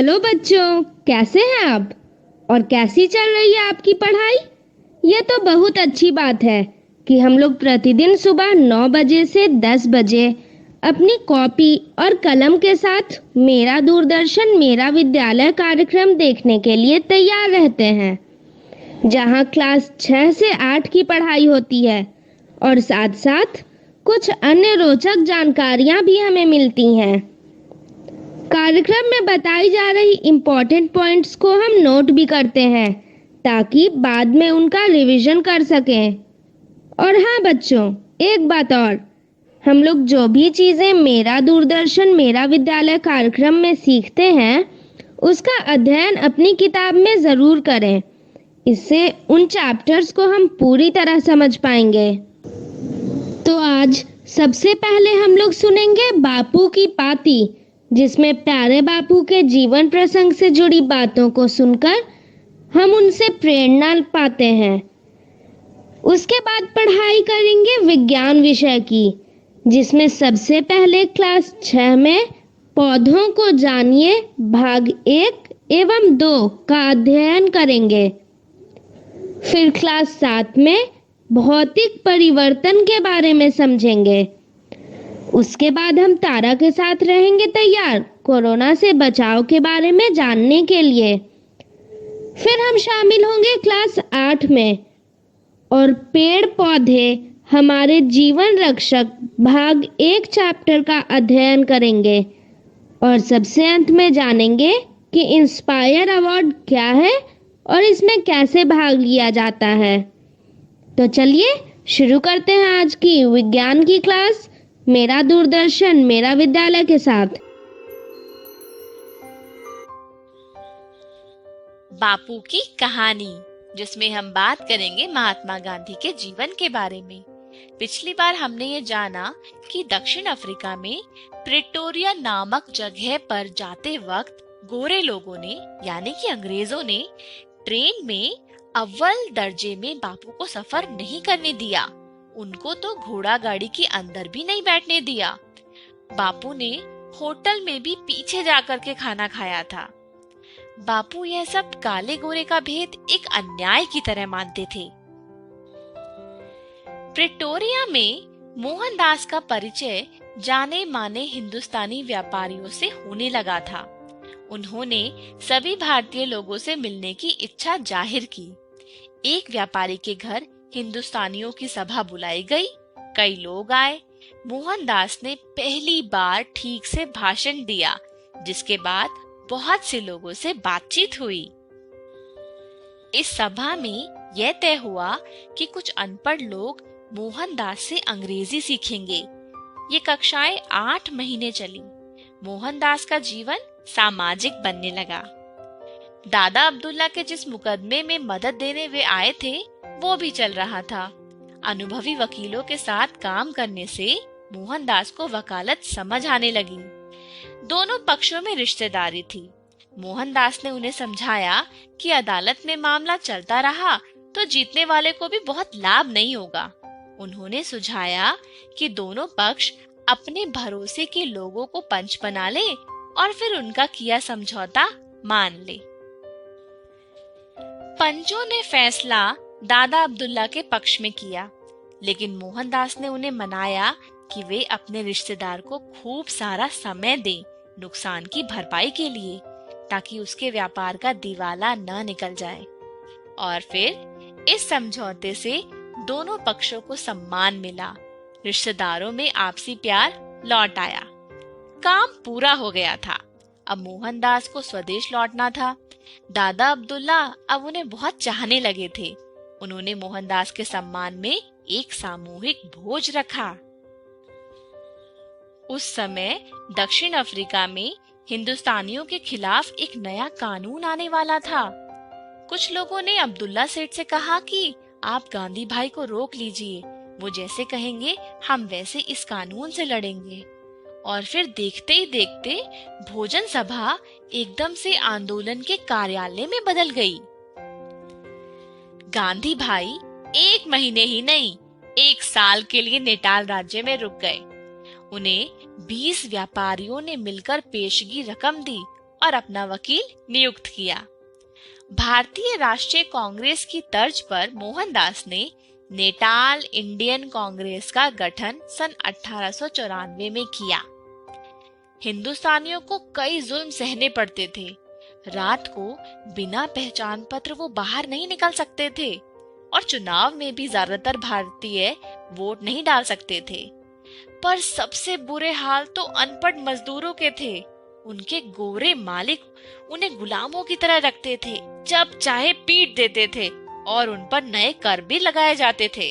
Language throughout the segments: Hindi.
हेलो बच्चों, कैसे हैं आप? और कैसी चल रही है आपकी पढ़ाई? ये तो बहुत अच्छी बात है कि हम लोग प्रतिदिन सुबह 9 बजे से 10 बजे अपनी कॉपी और कलम के साथ मेरा दूरदर्शन मेरा विद्यालय कार्यक्रम देखने के लिए तैयार रहते हैं, जहां क्लास 6 से 8 की पढ़ाई होती है और साथ साथ कुछ अन्य रोचक जानकारियां भी हमें मिलती हैं। कार्यक्रम में बताई जा रही इम्पोर्टेंट पॉइंट्स को हम नोट भी करते हैं ताकि बाद में उनका रिवीजन कर सकें। और हाँ बच्चों, एक बात और, हम लोग जो भी चीज़ें मेरा दूरदर्शन मेरा विद्यालय कार्यक्रम में सीखते हैं उसका अध्ययन अपनी किताब में ज़रूर करें। इससे उन चैप्टर्स को हम पूरी तरह समझ पाएंगे। तो आज सबसे पहले हम लोग सुनेंगे बापू की पाती, जिसमें प्यारे बापू के जीवन प्रसंग से जुड़ी बातों को सुनकर हम उनसे प्रेरणा पाते हैं। उसके बाद पढ़ाई करेंगे विज्ञान विषय की, जिसमें सबसे पहले क्लास 6 में पौधों को जानिए भाग 1 एवं 2 का अध्ययन करेंगे। फिर क्लास 7 में भौतिक परिवर्तन के बारे में समझेंगे। उसके बाद हम तारा के साथ रहेंगे तैयार कोरोना से बचाव के बारे में जानने के लिए। फिर हम शामिल होंगे क्लास 8 में और पेड़ पौधे हमारे जीवन रक्षक भाग 1 चैप्टर का अध्ययन करेंगे। और सबसे अंत में जानेंगे कि इंस्पायर अवार्ड क्या है और इसमें कैसे भाग लिया जाता है। तो चलिए शुरू करते हैं आज की विज्ञान की क्लास मेरा दूरदर्शन मेरा विद्यालय के साथ। बापू की कहानी, जिसमें हम बात करेंगे महात्मा गांधी के जीवन के बारे में। पिछली बार हमने ये जाना कि दक्षिण अफ्रीका में प्रिटोरिया नामक जगह पर जाते वक्त गोरे लोगों ने यानी कि अंग्रेजों ने ट्रेन में अव्वल दर्जे में बापू को सफर नहीं करने दिया। उनको तो घोड़ा गाड़ी के अंदर भी नहीं बैठने दिया। बापू ने होटल में भी पीछे जाकर के खाना खाया था। बापू यह सब काले गोरे का भेद एक अन्याय की तरह मानते थे। प्रिटोरिया में मोहनदास का परिचय जाने माने हिंदुस्तानी व्यापारियों से होने लगा था। उन्होंने सभी भारतीय लोगों से मिलने की इच्छा जाहिर की। एक व्यापारी के घर हिंदुस्तानियों की सभा बुलाई गई। कई लोग आए। मोहनदास ने पहली बार ठीक से भाषण दिया, जिसके बाद बहुत से लोगों से बातचीत हुई। इस सभा में यह तय हुआ कि कुछ अनपढ़ लोग मोहनदास से अंग्रेजी सीखेंगे। ये कक्षाएं 8 महीने चली। मोहनदास का जीवन सामाजिक बनने लगा। दादा अब्दुल्ला के जिस मुकदमे में मदद देने वे आए थे वो भी चल रहा था। अनुभवी वकीलों के साथ काम करने से मोहनदास को वकालत समझ आने लगी। दोनों पक्षों में रिश्तेदारी थी। मोहनदास ने उन्हें समझाया कि अदालत में मामला चलता रहा तो जीतने वाले को भी बहुत लाभ नहीं होगा। उन्होंने सुझाया कि दोनों पक्ष अपने भरोसे के लोगों को पंच बना ले और फिर उनका किया समझौता मान ले। पंचों ने फैसला दादा अब्दुल्ला के पक्ष में किया, लेकिन मोहनदास ने उन्हें मनाया कि वे अपने रिश्तेदार को खूब सारा समय दें नुकसान की भरपाई के लिए, ताकि उसके व्यापार का दिवाला न निकल जाए। और फिर इस समझौते से दोनों पक्षों को सम्मान मिला। रिश्तेदारों में आपसी प्यार लौट आया। काम पूरा हो गया था। अब मोहनदास को स्वदेश लौटना था। दादा अब्दुल्ला अब उन्हें बहुत चाहने लगे थे। उन्होंने मोहनदास के सम्मान में एक सामूहिक भोज रखा। उस समय दक्षिण अफ्रीका में हिंदुस्तानियों के खिलाफ एक नया कानून आने वाला था। कुछ लोगों ने अब्दुल्ला सेठ से कहा कि आप गांधी भाई को रोक लीजिए, वो जैसे कहेंगे हम वैसे इस कानून से लड़ेंगे। और फिर देखते ही देखते भोजन सभा एकदम से आंदोलन के कार्यालय में बदल गई। गांधी भाई 1 महीने ही नहीं 1 साल के लिए नेटाल राज्य में रुक गए। उन्हें 20 व्यापारियों ने मिलकर पेशगी रकम दी और अपना वकील नियुक्त किया। भारतीय राष्ट्रीय कांग्रेस की तर्ज पर मोहनदास ने नेटाल इंडियन कांग्रेस का गठन सन 1894 में किया। हिंदुस्तानियों को कई जुल्म सहने पड़ते थे। रात को बिना पहचान पत्र वो बाहर नहीं निकल सकते थे और चुनाव में भी ज्यादातर भारतीय वोट नहीं डाल सकते थे। पर सबसे बुरे हाल तो अनपढ़ मजदूरों के थे। उनके गोरे मालिक उन्हें गुलामों की तरह रखते थे, जब चाहे पीट देते थे और उन पर नए कर भी लगाए जाते थे।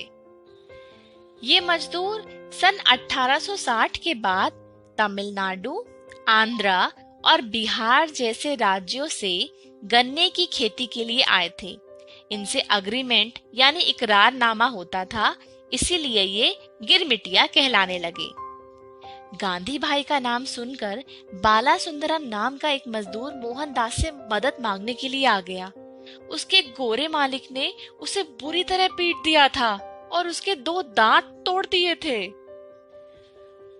ये मजदूर सन 1860 के बाद तमिलनाडु, आंध्रा और बिहार जैसे राज्यों से गन्ने की खेती के लिए आए थे। इनसे अग्रीमेंट यानी इकरारनामा होता था, इसीलिए ये गिरमिटिया कहलाने लगे। गांधी भाई का नाम सुनकर बाला सुंदरम नाम का एक मजदूर मोहनदास से मदद मांगने के लिए आ गया। उसके गोरे मालिक ने उसे बुरी तरह पीट दिया था और उसके 2 दांत तोड़ दिए थे।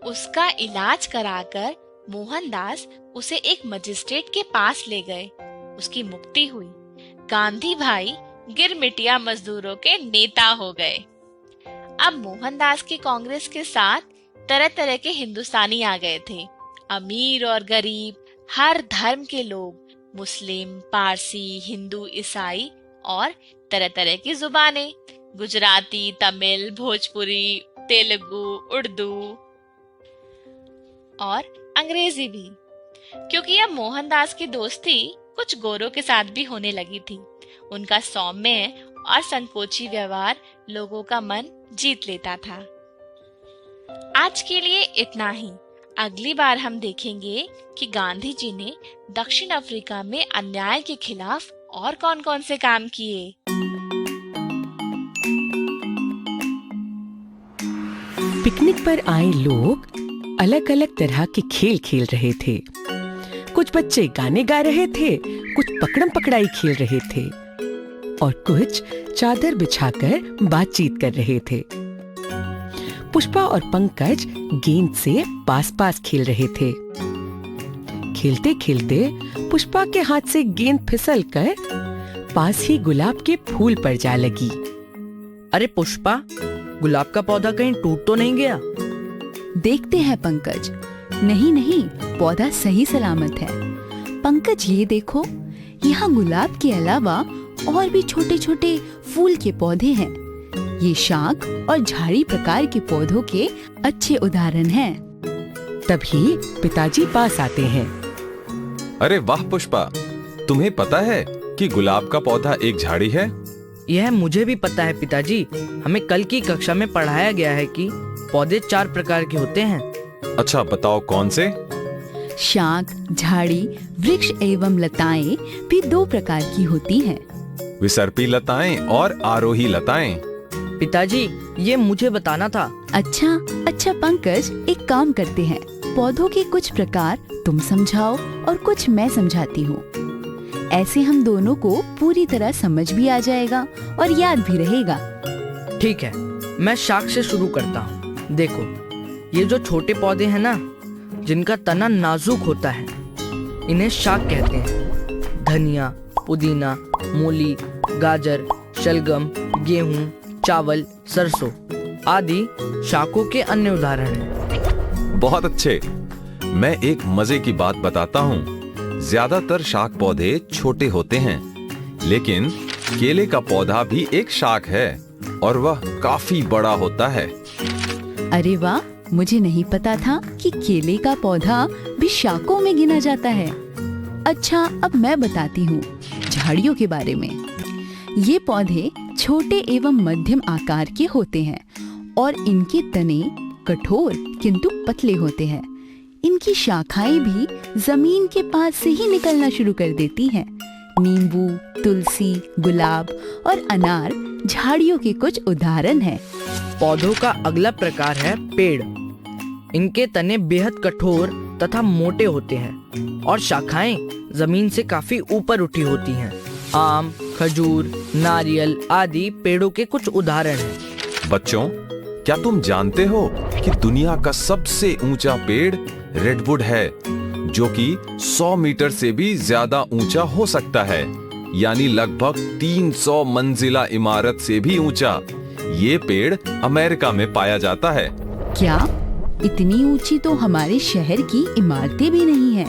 उसका इलाज कराकर मोहनदास उसे एक मजिस्ट्रेट के पास ले गए। उसकी मुक्ति हुई। गांधी भाई गिरमिटिया मजदूरों के नेता हो गए। अब मोहनदास की कांग्रेस के साथ तरह तरह के हिंदुस्तानी आ गए थे। अमीर और गरीब, हर धर्म के लोग, मुस्लिम, पारसी, हिंदू, ईसाई और तरह तरह की जुबानें, गुजराती, तमिल, भोजपुरी, तेलुगु, उर्दू और अंग्रेजी भी। क्योंकि अब मोहनदास की दोस्ती कुछ गोरों के साथ भी होने लगी थी। उनका सौम्य और संकोची व्यवहार लोगों का मन जीत लेता था। आज के लिए इतना ही। अगली बार हम देखेंगे कि गांधी जी ने दक्षिण अफ्रीका में अन्याय के खिलाफ और कौन-कौन से काम किए। पिकनिक पर आए लोग अलग अलग तरह के खेल खेल रहे थे। कुछ बच्चे गाने गा रहे थे, कुछ पकड़म पकड़ाई खेल रहे थे और कुछ चादर बिछाकर बातचीत कर रहे थे। पुष्पा और पंकज गेंद से पास पास खेल रहे थे। खेलते खेलते पुष्पा के हाथ से गेंद फिसलकर पास ही गुलाब के फूल पर जा लगी। अरे पुष्पा, गुलाब का पौधा कहीं टूट तो नहीं गया? देखते हैं पंकज। नहीं नहीं, पौधा सही सलामत है। पंकज ये देखो, यहाँ गुलाब के अलावा और भी छोटे छोटे फूल के पौधे हैं। ये शाख और झाड़ी प्रकार के पौधों के अच्छे उदाहरण हैं। तभी पिताजी पास आते हैं। अरे वाह पुष्पा, तुम्हें पता है कि गुलाब का पौधा एक झाड़ी है? यह मुझे भी पता है पिताजी। हमें कल की कक्षा में पढ़ाया गया है कि पौधे 4 प्रकार के होते हैं। अच्छा बताओ कौन से? शाख, झाड़ी, वृक्ष एवं लताएं भी 2 प्रकार की होती हैं। विसर्पी लताएं और आरोही लताएं। पिताजी, ये मुझे बताना था। अच्छा पंकज, एक काम करते हैं। पौधों के कुछ प्रकार तुम समझाओ और कुछ मैं समझाती हूँ। ऐसे हम दोनों को पूरी तरह समझ भी आ जाएगा और याद भी रहेगा। ठीक है, मैं शाख से शुरू करता हूँ। देखो, ये जो छोटे पौधे हैं ना, जिनका तना नाजुक होता है, इन्हें शाख कहते हैं। धनिया, पुदीना, मूली, गाजर, शलगम, गेहूं, चावल, सरसों आदि शाखों के अन्य उदाहरण हैं। बहुत अच्छे। मैं एक मजे की बात बताता हूँ। ज्यादातर शाख पौधे छोटे होते हैं, लेकिन केले का पौधा भी एक शाख है और वह काफी बड़ा होता है। अरे वाह, मुझे नहीं पता था कि केले का पौधा भी शाखों में गिना जाता है। अच्छा, अब मैं बताती हूँ झाड़ियों के बारे में। ये पौधे छोटे एवं मध्यम आकार के होते हैं और इनके तने कठोर किंतु पतले होते हैं। इनकी शाखाएं भी जमीन के पास से ही निकलना शुरू कर देती हैं। नींबू, तुलसी, गुलाब और अनार झाड़ियों के कुछ उदाहरण हैं। पौधों का अगला प्रकार है पेड़। इनके तने बेहद कठोर तथा मोटे होते हैं और शाखाएं जमीन से काफी ऊपर उठी होती हैं। आम, खजूर, नारियल आदि पेड़ों के कुछ उदाहरण हैं। बच्चों, क्या तुम जानते हो कि दुनिया का सबसे ऊंचा पेड़ रेडवुड है, जो कि 100 मीटर से भी ज्यादा ऊंचा हो सकता है, यानी लगभग 300 मंजिला इमारत से भी ऊंचा। ये पेड़ अमेरिका में पाया जाता है। क्या इतनी ऊंची तो हमारे शहर की इमारतें भी नहीं है।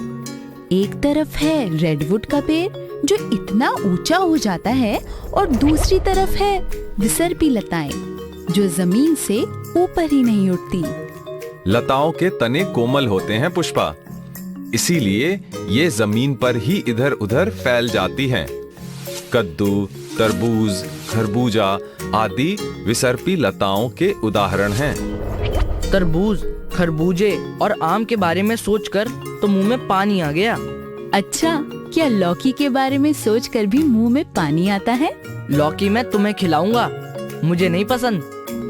एक तरफ है रेडवुड का पेड़ जो इतना ऊंचा हो जाता है और दूसरी तरफ है विसर्पी लताएं जो जमीन से ऊपर ही नहीं उठती। लताओं के तने कोमल होते हैं पुष्पा, इसीलिए ये जमीन पर ही इधर उधर फैल जाती हैं। कद्दू, तरबूज, खरबूजा आदि विसर्पी लताओं के उदाहरण हैं। तरबूज, खरबूजे और आम के बारे में सोचकर तो मुंह में पानी आ गया। अच्छा, क्या लौकी के बारे में सोचकर भी मुंह में पानी आता है? लौकी मैं तुम्हें खिलाऊंगा, मुझे नहीं पसंद।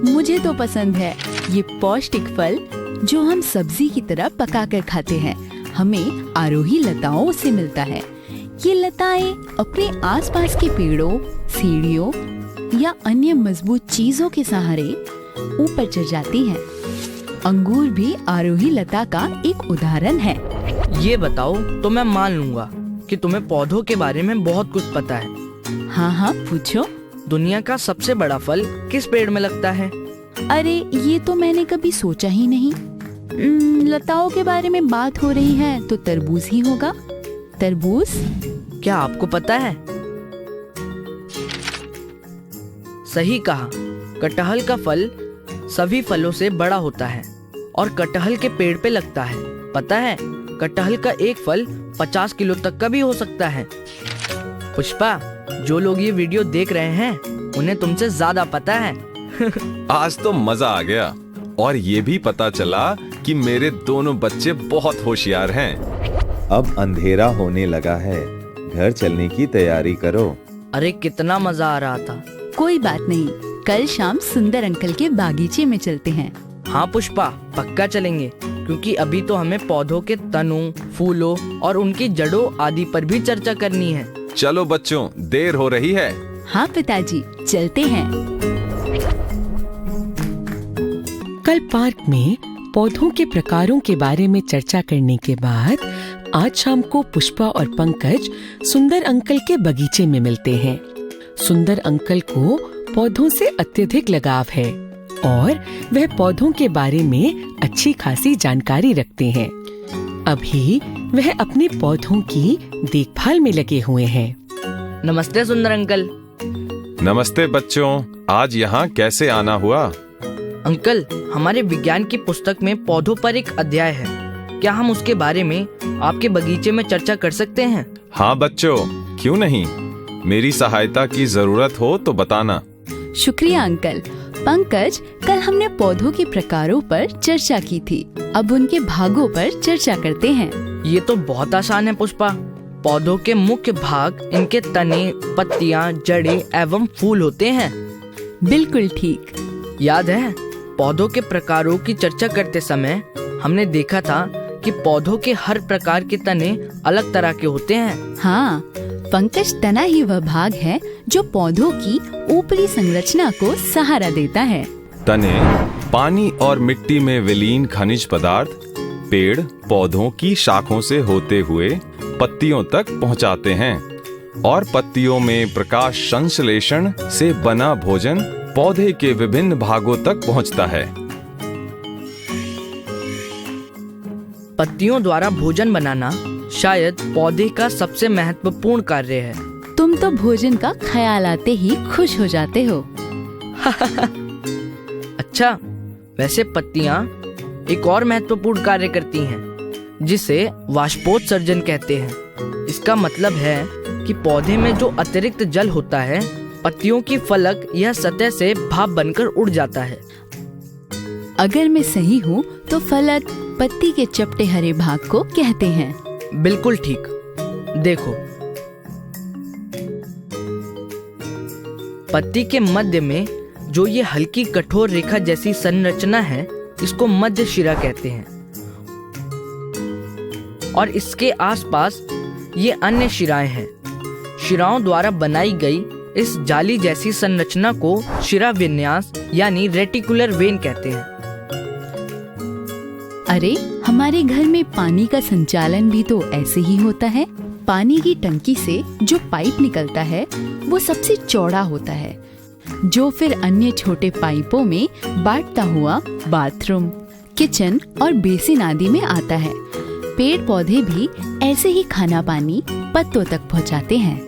मुझे तो पसंद है। ये पौष्टिक फल जो हम सब्जी की तरह पकाकर खाते हैं, हमें आरोही लताओं से मिलता है। ये लताएं अपने आसपास के पेड़ों, सीढ़ियों या अन्य मजबूत चीजों के सहारे ऊपर चढ़ जाती हैं। अंगूर भी आरोही लता का एक उदाहरण है। ये बताओ तो मैं मान लूंगा कि तुम्हें पौधों के बारे में बहुत कुछ पता है। हाँ हाँ, पूछो। दुनिया का सबसे बड़ा फल किस पेड़ में लगता है? अरे, ये तो मैंने कभी सोचा ही नहीं। लताओं के बारे में बात हो रही है तो तरबूज ही होगा। तरबूज? क्या आपको पता है? सही कहा। कटहल का फल सभी फलों से बड़ा होता है और कटहल के पेड़ पे लगता है। पता है, कटहल का एक फल 50 किलो तक का भी हो सकता है। पुष्पा, जो लोग ये वीडियो देख रहे हैं उन्हें तुमसे ज्यादा पता है। आज तो मजा आ गया और ये भी पता चला कि मेरे दोनों बच्चे बहुत होशियार हैं। अब अंधेरा होने लगा है, घर चलने की तैयारी करो। अरे कितना मजा आ रहा था। कोई बात नहीं, कल शाम सुंदर अंकल के बागीचे में चलते हैं। हाँ पुष्पा, पक्का चलेंगे, क्योंकि अभी तो हमें पौधों के तनों, फूलों और उनकी जड़ों आदि पर भी चर्चा करनी है। चलो बच्चों, देर हो रही है। हाँ पिताजी, चलते हैं। कल पार्क में पौधों के प्रकारों के बारे में चर्चा करने के बाद आज शाम को पुष्पा और पंकज सुंदर अंकल के बगीचे में मिलते हैं। सुंदर अंकल को पौधों से अत्यधिक लगाव है और वह पौधों के बारे में अच्छी खासी जानकारी रखते हैं। अभी वह अपने पौधों की देखभाल में लगे हुए हैं। नमस्ते सुंदर अंकल। नमस्ते बच्चों, आज यहाँ कैसे आना हुआ? अंकल, हमारे विज्ञान की पुस्तक में पौधों पर एक अध्याय है। क्या हम उसके बारे में आपके बगीचे में चर्चा कर सकते हैं? हाँ बच्चों, क्यों नहीं। मेरी सहायता की जरूरत हो तो बताना। शुक्रिया अंकल। पंकज, कल हमने पौधों के प्रकारों पर चर्चा की थी, अब उनके भागों पर चर्चा करते हैं। ये तो बहुत आसान है पुष्पा। पौधों के मुख्य भाग इनके तने, पत्तियां, जड़ें एवं फूल होते हैं। बिल्कुल ठीक। याद है, पौधों के प्रकारों की चर्चा करते समय हमने देखा था कि पौधों के हर प्रकार के तने अलग तरह के होते हैं। हाँ, पंकज, तना ही वह भाग है जो पौधों की ऊपरी संरचना को सहारा देता है। तने पानी और मिट्टी में विलीन खनिज पदार्थ पेड़ पौधों की शाखों से होते हुए पत्तियों तक पहुंचाते हैं और पत्तियों में प्रकाश संश्लेषण से बना भोजन पौधे के विभिन्न भागों तक पहुंचता है। पत्तियों द्वारा भोजन बनाना शायद पौधे का सबसे महत्वपूर्ण कार्य है। तुम तो भोजन का ख्याल आते ही खुश हो जाते हो। अच्छा, वैसे पत्तियां एक और महत्वपूर्ण कार्य करती हैं, जिसे वाष्पोत्सर्जन कहते हैं। इसका मतलब है कि पौधे में जो अतिरिक्त जल होता है, पत्तियों की फलक या सतह से भाप बनकर उड़ जाता है। अगर मैं सही हूँ तो फलक पत्ती के चपटे हरे भाग को कहते हैं। बिल्कुल ठीक। देखो, पत्ती के मध्य में जो ये हल्की कठोर रेखा जैसी संरचना है, इसको मध्य शिरा कहते हैं और इसके आसपास ये अन्य शिराएं हैं। शिराओं द्वारा बनाई गई इस जाली जैसी संरचना को शिरा विन्यास यानी रेटिकुलर वेन कहते हैं। अरे, हमारे घर में पानी का संचालन भी तो ऐसे ही होता है। पानी की टंकी से जो पाइप निकलता है वो सबसे चौड़ा होता है, जो फिर अन्य छोटे पाइपों में बांटता हुआ बाथरूम, किचन और बेसिन आदि में आता है। पेड़ पौधे भी ऐसे ही खाना पानी पत्तों तक पहुंचाते हैं।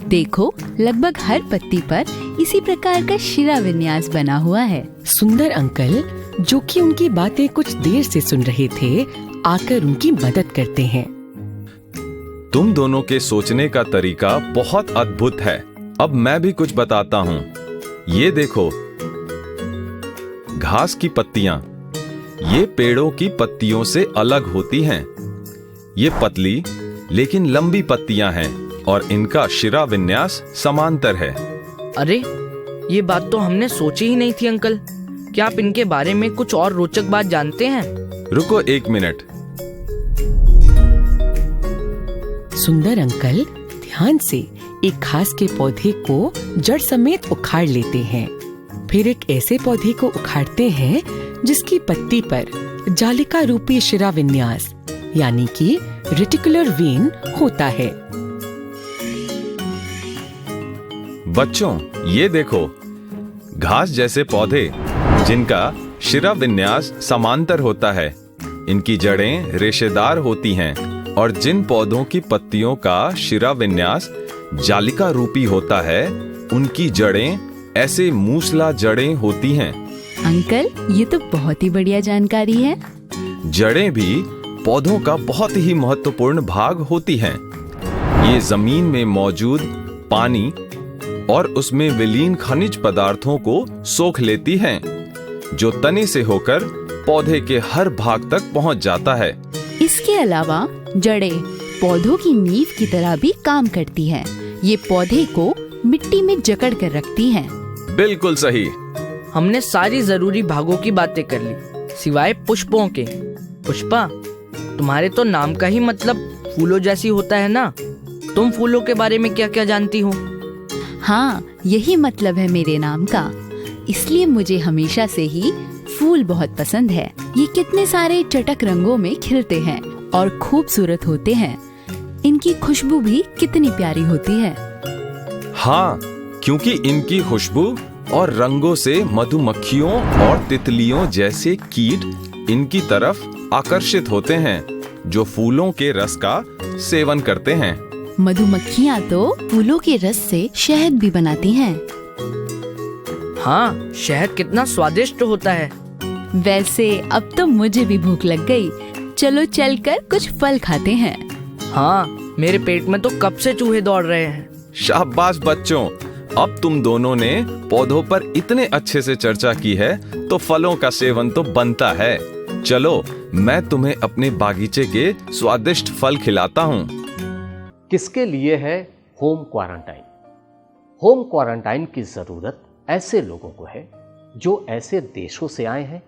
देखो, लगभग हर पत्ती पर इसी प्रकार का शिरा विन्यास बना हुआ है। सुंदर अंकल, जो कि उनकी बातें कुछ देर से सुन रहे थे, आकर उनकी मदद करते हैं। तुम दोनों के सोचने का तरीका बहुत अद्भुत है। अब मैं भी कुछ बताता हूँ। ये देखो, घास की पत्तियां, ये पेड़ों की पत्तियों से अलग होती हैं। ये पतली लेकिन लंबी पत्तियां हैं और इनका शिरा विन्यास समांतर है। अरे, ये बात तो हमने सोची ही नहीं थी अंकल। क्या आप इनके बारे में कुछ और रोचक बात जानते हैं? रुको 1 मिनट। सुंदर अंकल ध्यान से एक घास के पौधे को जड़ समेत उखाड़ लेते हैं। फिर एक ऐसे पौधे को उखाड़ते हैं जिसकी पत्ती पर जालिका रूपी शिरा विन्यास यानी कि रेटिकुलर वेन होता है। बच्चों, ये देखो, घास जैसे पौधे जिनका शिरा विन्यास समांतर होता है, इनकी जड़ें रेशेदार होती हैं, और जिन पौधों की पत्तियों का शिरा विन्यास जालिका रूपी होता है, उनकी जड़ें ऐसे मूसला जड़ें होती हैं। अंकल, ये तो बहुत ही बढ़िया जानकारी है। जड़ें भी पौधों का बहुत ही महत्वपूर्ण भाग होती हैं। ये जमीन में मौजूद पानी और उसमें विलीन खनिज पदार्थों को सोख लेती हैं, जो तने से होकर पौधे के हर भाग तक पहुंच जाता है। इसके अलावा जड़ें पौधों की नींव की तरह भी काम करती हैं। ये पौधे को मिट्टी में जकड़ कर रखती हैं। बिल्कुल सही। हमने सारी जरूरी भागों की बातें कर ली, सिवाय पुष्पों के। पुष्पा, तुम्हारे तो नाम का ही मतलब फूलों जैसी होता है ना। तुम फूलों के बारे में क्या क्या जानती हो? हाँ, यही मतलब है मेरे नाम का। इसलिए मुझे हमेशा से ही फूल बहुत पसंद है। ये कितने सारे चटक रंगों में खिलते हैं और खूबसूरत होते हैं। इनकी खुशबू भी कितनी प्यारी होती है। हाँ, क्योंकि इनकी खुशबू और रंगों से मधुमक्खियों और तितलियों जैसे कीट इनकी तरफ आकर्षित होते हैं, जो फूलों के रस का सेवन करते हैं। मधुमक्खियाँ तो फूलों के रस से शहद भी बनाती हैं। हाँ, शहद कितना स्वादिष्ट होता है। वैसे अब तो मुझे भी भूख लग गई। चलो चलकर कुछ फल खाते हैं। हाँ, मेरे पेट में तो कब से चूहे दौड़ रहे हैं। शाबाश बच्चों, अब तुम दोनों ने पौधों पर इतने अच्छे से चर्चा की है, तो फलों का सेवन तो बनता है। चलो, मैं तुम्हें अपने बागीचे के स्वादिष्ट फल खिलाता हूँ। किसके लिए है होम क्वारंटाइन? होम क्वारंटाइन की जरूरत ऐसे लोगों को है जो ऐसे देशों से आए हैं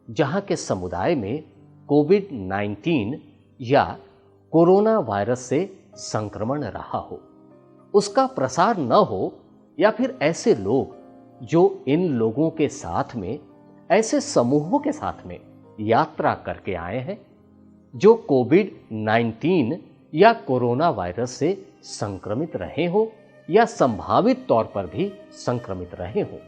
जहां के समुदाय में कोविड-19 या कोरोना वायरस से संक्रमण रहा हो, उसका प्रसार न हो, या फिर ऐसे लोग जो इन लोगों के साथ में, ऐसे समूहों के साथ में यात्रा करके आए हैं जो कोविड-19 या कोरोना वायरस से संक्रमित रहे हो या संभावित तौर पर भी संक्रमित रहे हो।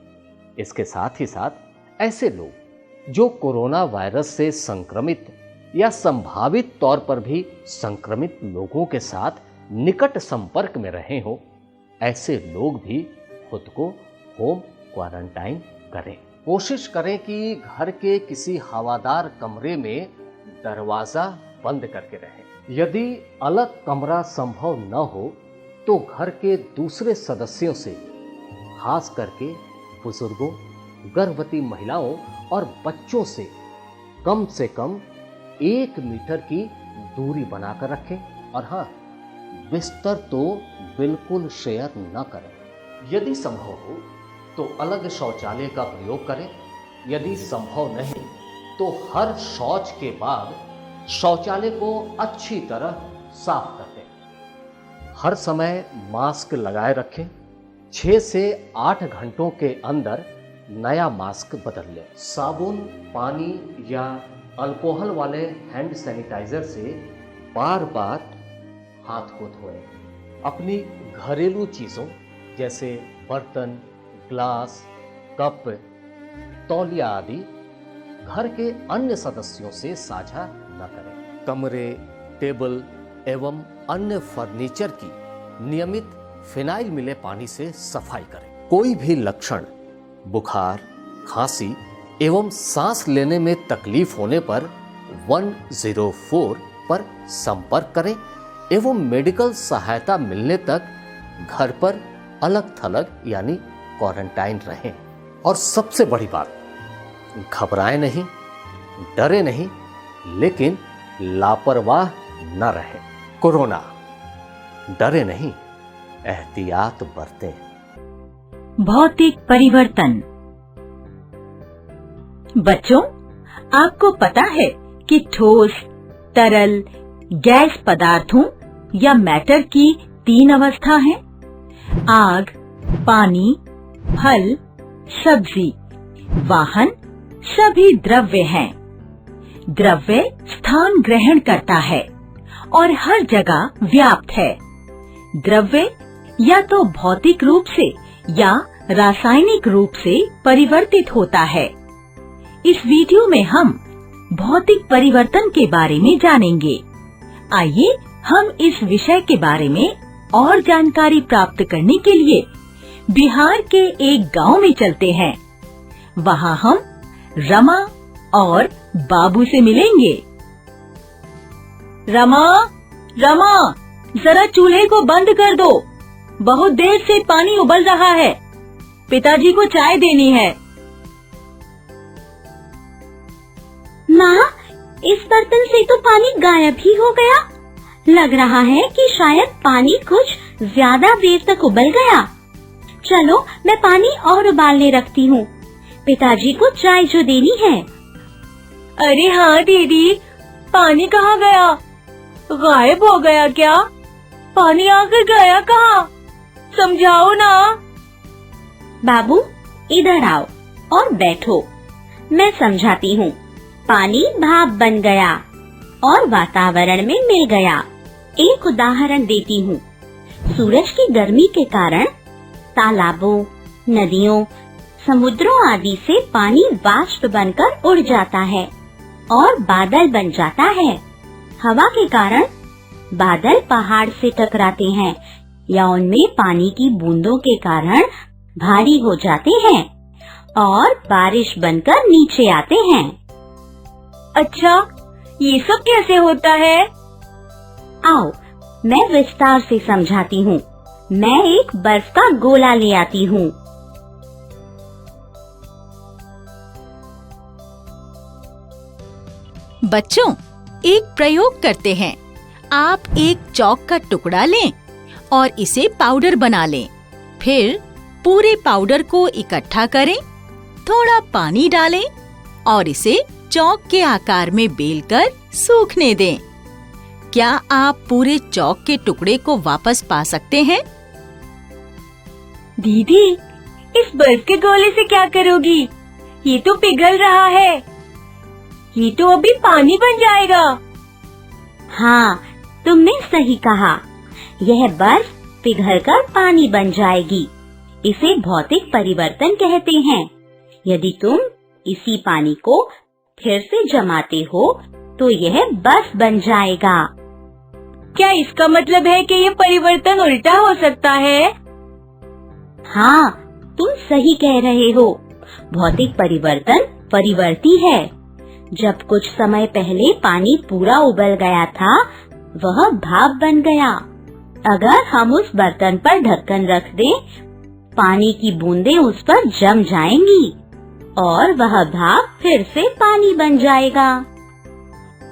इसके साथ ही साथ ऐसे लोग जो कोरोना वायरस से संक्रमित या संभावित तौर पर भी संक्रमित लोगों के साथ निकट संपर्क में रहे हो, ऐसे लोग भी खुद को होम क्वारंटाइन करें। कोशिश करें कि घर के किसी हवादार कमरे में दरवाजा बंद करके रहें। यदि अलग कमरा संभव न हो तो घर के दूसरे सदस्यों से, खास करके बुजुर्गों, गर्भवती महिलाओं और बच्चों से कम 1 मीटर की दूरी बनाकर रखें। और हाँ, बिस्तर तो बिल्कुल शेयर न करें। यदि संभव हो तो अलग शौचालय का प्रयोग करें। यदि संभव नहीं तो हर शौच के बाद शौचालय को अच्छी तरह साफ कर दें। हर समय मास्क लगाए रखें। 6 से 8 घंटों के अंदर नया मास्क बदल लें। साबुन, पानी या अल्कोहल वाले हैंड सैनिटाइजर से बार बार हाथ को धोएं। अपनी घरेलू चीज़ों जैसे बर्तन, ग्लास, कप, तौलिया आदि घर के अन्य सदस्यों से साझा न करें। कमरे, टेबल एवं अन्य फर्नीचर की नियमित फिनाइल मिले पानी से सफाई करें। कोई भी लक्षण बुखार, खांसी एवं सांस लेने में तकलीफ होने पर 104 पर संपर्क करें एवं मेडिकल सहायता मिलने तक घर पर अलग थलग यानी क्वारंटाइन रहें। और सबसे बड़ी बात, घबराएं नहीं, डरे नहीं, लेकिन लापरवाह न रहें। कोरोना, डरे नहीं, एहतियात बरतें। भौतिक परिवर्तन। बच्चों, आपको पता है कि ठोस, तरल, गैस पदार्थों या मैटर की 3 अवस्था हैं? आग, पानी, फल, सब्जी, वाहन सभी द्रव्य हैं। द्रव्य स्थान ग्रहण करता है और हर जगह व्याप्त है। द्रव्य या तो भौतिक रूप से या रासायनिक रूप से परिवर्तित होता है। इस वीडियो में हम भौतिक परिवर्तन के बारे में जानेंगे। आइए हम इस विषय के बारे में और जानकारी प्राप्त करने के लिए बिहार के एक गांव में चलते हैं। वहां हम रमा और बाबू से मिलेंगे। रमा, जरा चूल्हे को बंद कर दो। बहुत देर से पानी उबल रहा है। पिताजी को चाय देनी है। माँ, इस बर्तन से तो पानी गायब ही हो गया। लग रहा है कि शायद पानी कुछ ज्यादा देर तक उबल गया। चलो, मैं पानी और उबालने रखती हूँ। पिताजी को चाय जो देनी है। अरे हाँ दीदी, पानी कहाँ गया? गायब हो गया क्या? पानी आकर गया कहाँ? समझाओ ना। बाबू, इधर आओ और बैठो, मैं समझाती हूँ। पानी भाप बन गया और वातावरण में मिल गया। एक उदाहरण देती हूँ। सूरज की गर्मी के कारण तालाबों, नदियों, समुद्रों आदि से पानी वाष्प बनकर उड़ जाता है और बादल बन जाता है। हवा के कारण बादल पहाड़ से टकराते हैं या उनमें पानी की बूंदों के कारण भारी हो जाते हैं और बारिश बनकर नीचे आते हैं। अच्छा, ये सब कैसे होता है? आओ, मैं विस्तार से समझाती हूँ। मैं एक बर्फ का गोला ले आती हूँ। बच्चों, एक प्रयोग करते हैं। आप एक चॉक का टुकड़ा लें और इसे पाउडर बना लें। फिर पूरे पाउडर को इकट्ठा करें, थोड़ा पानी डालें और इसे चॉक के आकार में बेलकर सूखने दें। क्या आप पूरे चॉक के टुकड़े को वापस पा सकते हैं? दीदी, इस बर्फ के गोले से क्या करोगी? ये तो पिघल रहा है। ये तो अभी पानी बन जाएगा। हाँ, तुमने सही कहा। यह बर्फ पिघलकर पानी बन जाएगी। इसे भौतिक परिवर्तन कहते हैं। यदि तुम इसी पानी को फिर से जमाते हो तो यह बर्फ बन जाएगा। क्या इसका मतलब है कि ये परिवर्तन उल्टा हो सकता है? हाँ, तुम सही कह रहे हो। भौतिक परिवर्तन परिवर्ती है। जब कुछ समय पहले पानी पूरा उबल गया था, वह भाप बन गया। अगर हम उस बर्तन पर ढक्कन रख दें, पानी की बूंदें उस पर जम जाएंगी और वह भाप फिर से पानी बन जाएगा।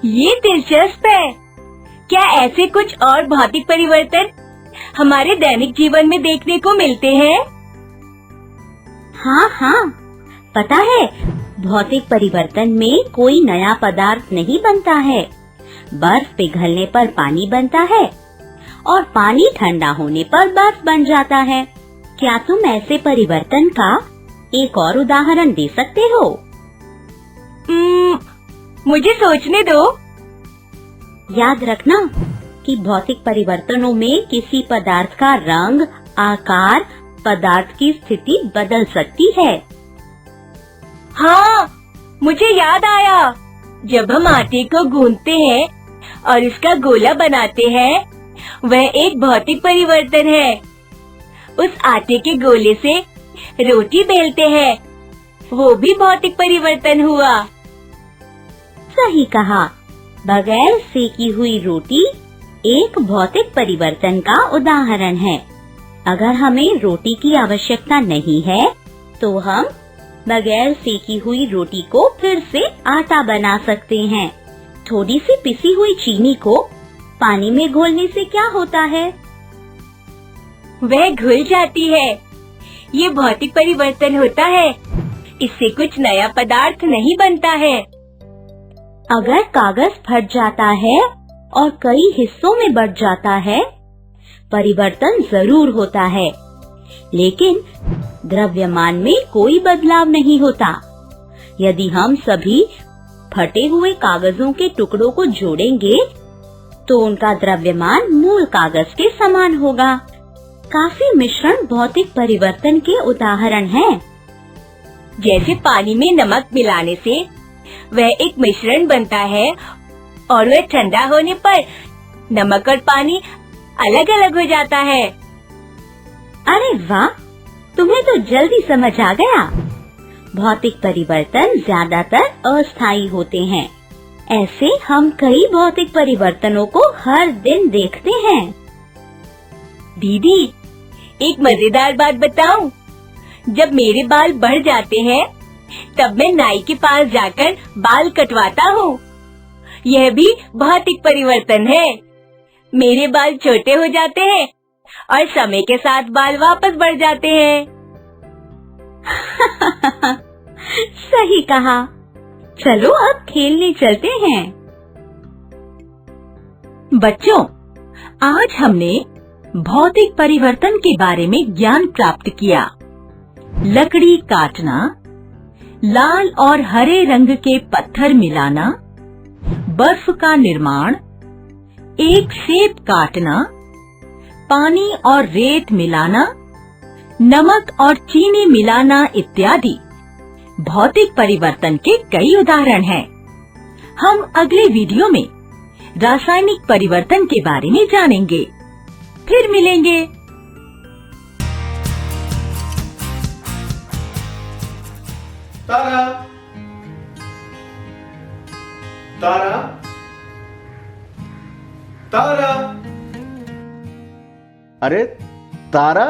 ये दिलचस्प है। क्या ऐसे कुछ और भौतिक परिवर्तन हमारे दैनिक जीवन में देखने को मिलते हैं? हाँ, पता है, भौतिक परिवर्तन में कोई नया पदार्थ नहीं बनता है। बर्फ पिघलने पर पानी बनता है और पानी ठंडा होने पर बर्फ बन जाता है। क्या तुम ऐसे परिवर्तन का एक और उदाहरण दे सकते हो? मुझे सोचने दो। याद रखना कि भौतिक परिवर्तनों में किसी पदार्थ का रंग, आकार, पदार्थ की स्थिति बदल सकती है। हाँ, मुझे याद आया। जब हम आटे को गूंथते हैं और इसका गोला बनाते हैं, वह एक भौतिक परिवर्तन है। उस आटे के गोले से रोटी बेलते हैं, वो भी भौतिक परिवर्तन हुआ। सही कहा। बगैर सेकी हुई रोटी एक भौतिक परिवर्तन का उदाहरण है। अगर हमें रोटी की आवश्यकता नहीं है, तो हम बगैर सेकी हुई रोटी को फिर से आटा बना सकते हैं। थोड़ी सी पिसी हुई चीनी को पानी में घोलने से क्या होता है? वह घुल जाती है। ये भौतिक परिवर्तन होता है। इससे कुछ नया पदार्थ नहीं बनता है। अगर कागज फट जाता है और कई हिस्सों में बंट जाता है, परिवर्तन जरूर होता है, लेकिन द्रव्यमान में कोई बदलाव नहीं होता। यदि हम सभी फटे हुए कागजों के टुकड़ों को जोड़ेंगे, तो उनका द्रव्यमान मूल कागज के समान होगा। काफी मिश्रण भौतिक परिवर्तन के उदाहरण हैं। जैसे पानी में नमक मिलाने से वह एक मिश्रण बनता है और वह ठंडा होने पर नमक और पानी अलग अलग हो जाता है। अरे वाह, तुम्हें तो जल्दी समझ आ गया। भौतिक परिवर्तन ज्यादातर अस्थायी होते हैं। ऐसे हम कई भौतिक परिवर्तनों को हर दिन देखते हैं। दीदी, एक मजेदार बात बताऊं? जब मेरे बाल बढ़ जाते हैं, तब मैं नाई के पास जाकर बाल कटवाता हूँ। यह भी भौतिक परिवर्तन है। मेरे बाल छोटे हो जाते हैं और समय के साथ बाल वापस बढ़ जाते हैं। सही कहा। चलो अब खेलने चलते हैं। बच्चों, आज हमने भौतिक परिवर्तन के बारे में ज्ञान प्राप्त किया। लकड़ी काटना, लाल और हरे रंग के पत्थर मिलाना, बर्फ का निर्माण, एक सेब काटना, पानी और रेत मिलाना, नमक और चीनी मिलाना इत्यादि भौतिक परिवर्तन के कई उदाहरण हैं। हम अगले वीडियो में रासायनिक परिवर्तन के बारे में जानेंगे। फिर मिलेंगे। तारा, तारा, तारा। अरे तारा,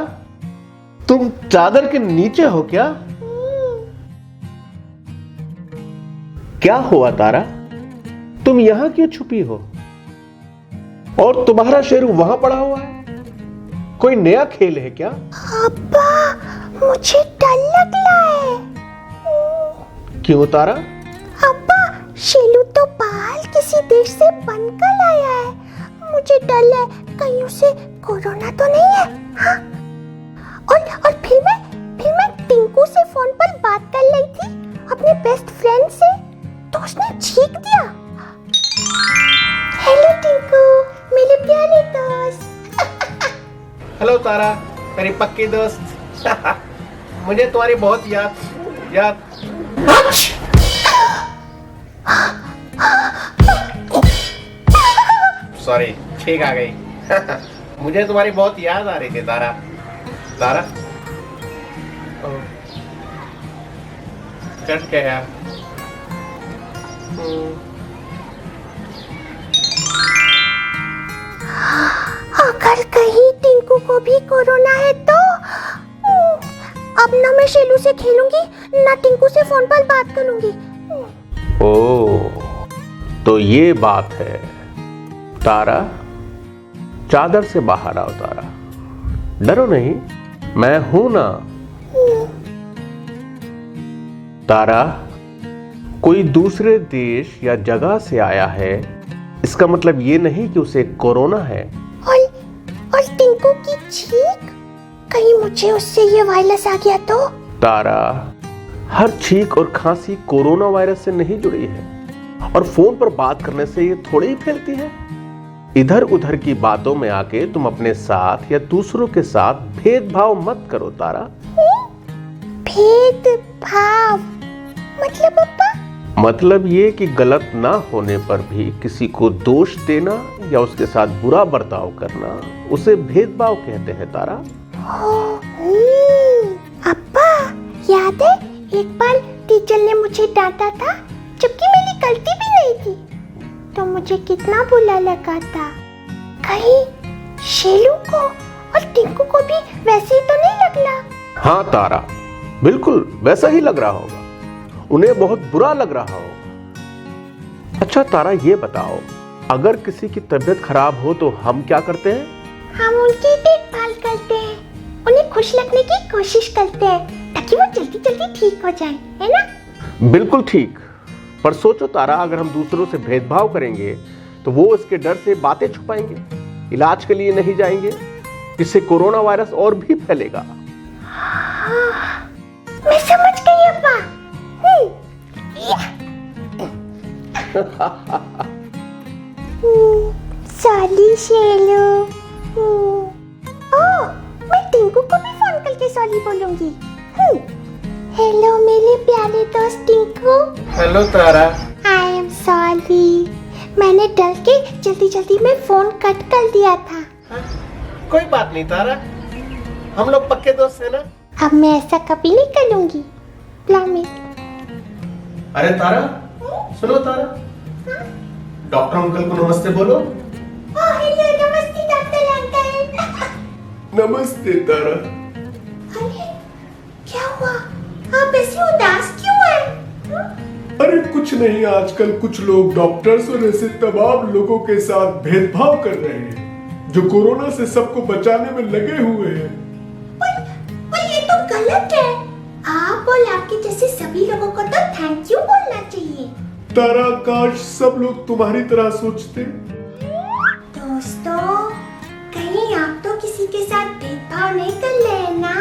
तुम चादर के नीचे हो क्या? क्या हुआ तारा? तुम यहाँ क्यों छुपी हो? और तुम्हारा शेरू वहां पड़ा हुआ है। कोई नया खेल है क्या? अब्बा, मुझे डर लग रहा है। क्यों तारा? अब्बा, शेलू तो बाल किसी देश से बनकर आया है। मुझे डर है कहीं उसे कोरोना तो नहीं है। हाँ? और फिर मैं टिंकू से फोन पर बात कर रही थी, अपने बेस्ट फ्रेंड से, तो उसने छींक दिया। हेलो टिंकू, मेरे प्यारे दोस्त। हेलो तारा, मेरी पक्की दोस्त। मुझे तुम्हारी बहुत याद। सॉरी, ठीक आ गई। मुझे तुम्हारी बहुत याद आ रही थी तारा। तारा, कट गया। अगर कहीं टिंकू को भी कोरोना है तो अब ना मैं शेलू से खेलूंगी, ना टिंकू से फोन पर बात करूंगी। ओह, तो ये बात है। तारा, चादर से बाहर आओ। तारा, डरो नहीं, मैं हूं ना। तारा, कोई दूसरे देश या जगह से आया है, इसका मतलब ये नहीं कि उसे कोरोना है। और टिंकू की छींक, कहीं मुझे उससे ये वायरस आ गया तो? तारा, हर छींक और खांसी कोरोना वायरस से नहीं जुड़ी है। और फोन पर बात करने से ये थोड़ी ही फैलती है। इधर उधर की बातों में आके तुम अपने साथ या दूसरों के साथ भेदभाव मत करो तारा। भेदभाव मतलब पापा? मतलब ये कि गलत ना होने पर भी किसी को दोष देना या उसके साथ बुरा बर्ताव करना, उसे भेदभाव कहते हैं तारा। अब्बा, याद है एक बार टीचर ने मुझे डांटा था जबकि मेरी गलती भी नहीं थी, तो मुझे कितना बुरा लगा था। कहीं शेलू को और टिंकू को भी वैसे ही तो नहीं लगला? हाँ तारा, बिल्कुल वैसा ही लग रहा होगा, उन्हें बहुत बुरा लग रहा होगा। अच्छा तारा, ये बताओ, अगर किसी की तबीयत खराब हो तो हम क्या करते हैं? हम उनकी देखभाल करते हैं, उन्हें खुश रखने की कोशिश करते हैं ताकि वो जल्दी जल्दी ठीक हो जाएं, है ना? बिल्कुल ठीक। पर सोचो तारा, अगर हम दूसरों से भेदभाव करेंगे तो वो इसके डर से बातें छुपाएंगे, इलाज के लिए नहीं जाएंगे, इससे कोरोना वायरस और भी फैलेगा। मैं समझ गई अब्बा। सॉरी शेलू। ओह, मैं टिंकू को भी फोन करके सॉरी बोलूंगी। हेलो मेरे प्यारे दोस्त Tinku. Hello Tara. I am sorry, मैंने डर के जल्दी जल्दी में फोन कट कर दिया था। कोई बात नहीं तारा, हम लोग पक्के दोस्त हैं ना। अब मैं ऐसा कभी नहीं करूंगी, प्रॉमिस। अरे तारा, सुनो तारा, डॉक्टर अंकल को नमस्ते बोलो। हेलो, नमस्ते डॉक्टर अंकल। नमस्ते तारा। अरे क्या हुआ, आप ऐसे उदास क्यों हैं? अरे कुछ नहीं, आजकल कुछ लोग डॉक्टर्स और ऐसे तमाम लोगों के साथ भेदभाव कर रहे हैं जो कोरोना से सबको बचाने में लगे हुए हैं। पर ये तो गलत है। आप और आपके जैसे सभी लोगों को तो थैंक यू बोलना चाहिए। तारा, काश सब लोग तुम्हारी तरह सोचते। दोस्तों, कहीं आप तो किसी के साथ भेदभाव नहीं कर रहे हैं ना?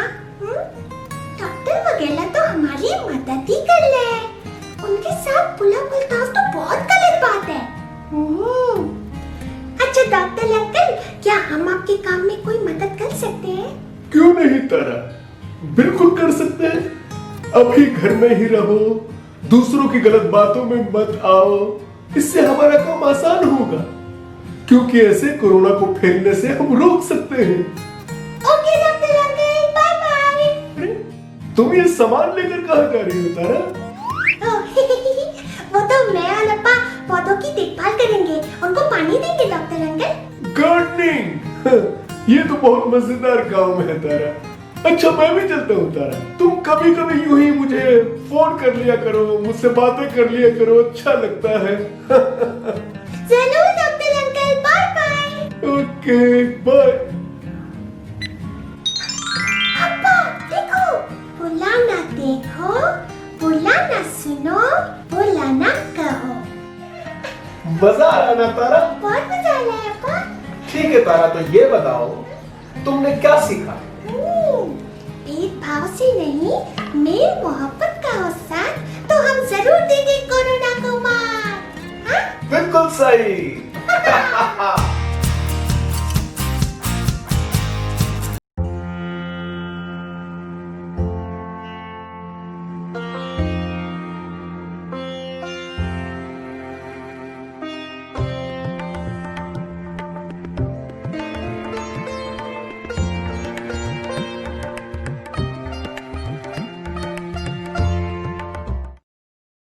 डॉक्टर वगैरह तो हमारी मदद ही कर रहे हैं, उनके साथ बुरा बर्ताव तो बहुत गलत बात है। अच्छा डॉक्टर अंकल, क्या हम आपके काम में कोई मदद कर सकते हैं? क्यों नहीं तारा, बिल्कुल कर सकते हैं। अभी घर में ही रहो, दूसरों की गलत बातों में मत आओ, इससे हमारा काम आसान होगा, क्योंकि ऐसे कोरोना को फैलने से हम रोक सकते हैं। Okay doctor uncle, bye bye. तुम ये सामान लेकर कहाँ जा रही हो तारा? वो तो मैं और अप्पा पौधों की देखभाल करेंगे, उनको पानी देंगे डॉक्टर अंकल। गार्डनिंग, ये तो बहुत मजेदार काम है तारा। अच्छा मैं भी चलता हूँ तारा, तुम कभी कभी यूं ही मुझे फोन कर लिया करो, मुझसे बातें कर लिया करो, अच्छा लगता है। जरूर doctor uncle, bye bye. Okay bye. अप्पा देखो, बुला ना देखो, बुला ना सुनो, बुला ना कहो। मजा आया ना तारा? बहुत मजा आया है अप्पा। ठीक है तारा, तो ये बताओ तुमने क्या सीखा? भेदभाव से नहीं, मेल मोहब्बत का हो साथ, तो हम जरूर देंगे कोरोना को मात। हाँ? बिल्कुल सही।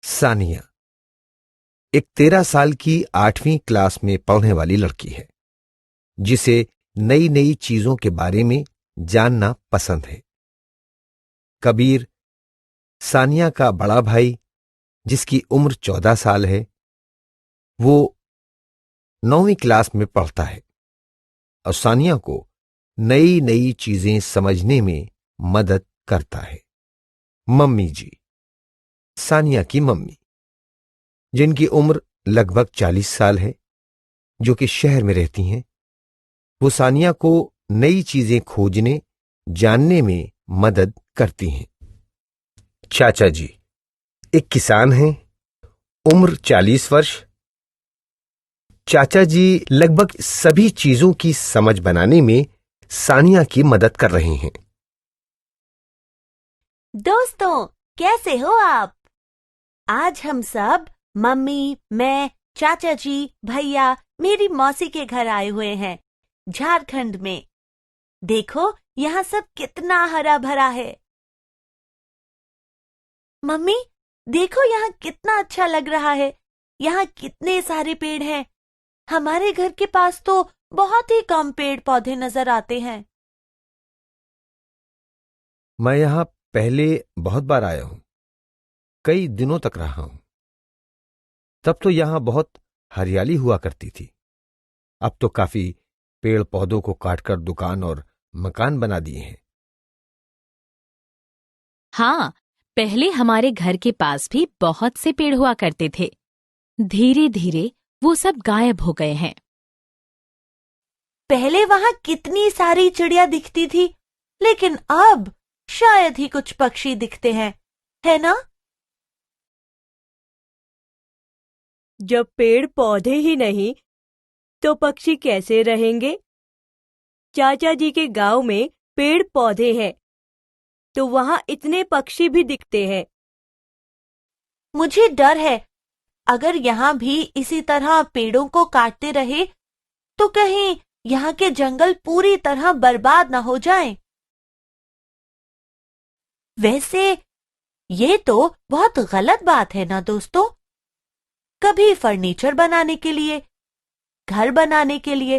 सानिया एक 13 साल की 8वीं क्लास में पढ़ने वाली लड़की है, जिसे नई नई चीजों के बारे में जानना पसंद है। कबीर, सानिया का बड़ा भाई, जिसकी उम्र 14 साल है, वो 9वीं क्लास में पढ़ता है और सानिया को नई नई चीजें समझने में मदद करता है। मम्मी जी, सानिया की मम्मी, जिनकी उम्र लगभग 40 साल है, जो कि शहर में रहती हैं, वो सानिया को नई चीजें खोजने, जानने में मदद करती हैं। चाचा जी एक किसान हैं, उम्र 40 वर्ष। चाचा जी लगभग सभी चीजों की समझ बनाने में सानिया की मदद कर रहे हैं। दोस्तों, कैसे हो आप? आज हम सब, मम्मी, मैं, चाचा जी, भैया, मेरी मौसी के घर आए हुए हैं, झारखंड में। देखो, यहाँ सब कितना हरा भरा है। मम्मी, देखो यहाँ कितना अच्छा लग रहा है। यहाँ कितने सारे पेड़ हैं। हमारे घर के पास तो बहुत ही कम पेड़ पौधे नजर आते हैं। मैं यहां पहले बहुत बार आया हूं, कई दिनों तक रहा हूं। तब तो यहां बहुत हरियाली हुआ करती थी। अब तो काफी पेड़ पौधों को काटकर दुकान और मकान बना दिए हैं। हाँ, पहले हमारे घर के पास भी बहुत से पेड़ हुआ करते थे। धीरे धीरे वो सब गायब हो गए हैं। पहले वहां कितनी सारी चिड़िया दिखती थी, लेकिन अब शायद ही कुछ पक्षी दिखते हैं, है ना? जब पेड़ पौधे ही नहीं तो पक्षी कैसे रहेंगे? चाचा जी के गांव में पेड़ पौधे हैं, तो वहां इतने पक्षी भी दिखते हैं। मुझे डर है, अगर यहाँ भी इसी तरह पेड़ों को काटते रहे तो कहीं यहाँ के जंगल पूरी तरह बर्बाद ना हो जाएं। वैसे ये तो बहुत गलत बात है ना दोस्तों? कभी फर्नीचर बनाने के लिए, घर बनाने के लिए,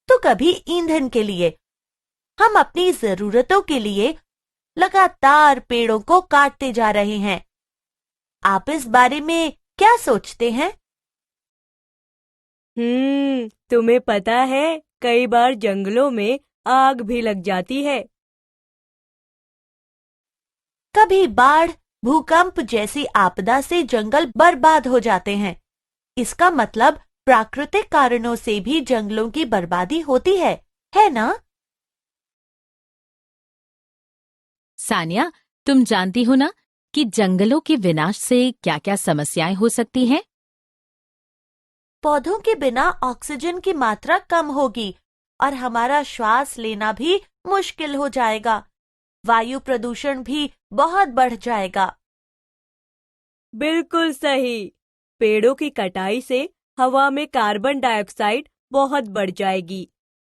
तो कभी ईंधन के लिए हम अपनी जरूरतों के लिए लगातार पेड़ों को काटते जा रहे हैं। आप इस बारे में क्या सोचते हैं? तुम्हें पता है, कई बार जंगलों में आग भी लग जाती है। कभी बाढ़, भूकंप जैसी आपदा से जंगल बर्बाद हो जाते हैं। इसका मतलब प्राकृतिक कारणों से भी जंगलों की बर्बादी होती है ना? सानिया, तुम जानती हो ना कि जंगलों के विनाश से क्या-क्या समस्याएं हो सकती हैं? पौधों के बिना ऑक्सीजन की मात्रा कम होगी और हमारा श्वास लेना भी मुश्किल हो जाएगा। वायु प्रदूषण भी बहुत बढ़ जाएगा। बिल्कुल सही। पेड़ों की कटाई से हवा में कार्बन डाइऑक्साइड बहुत बढ़ जाएगी।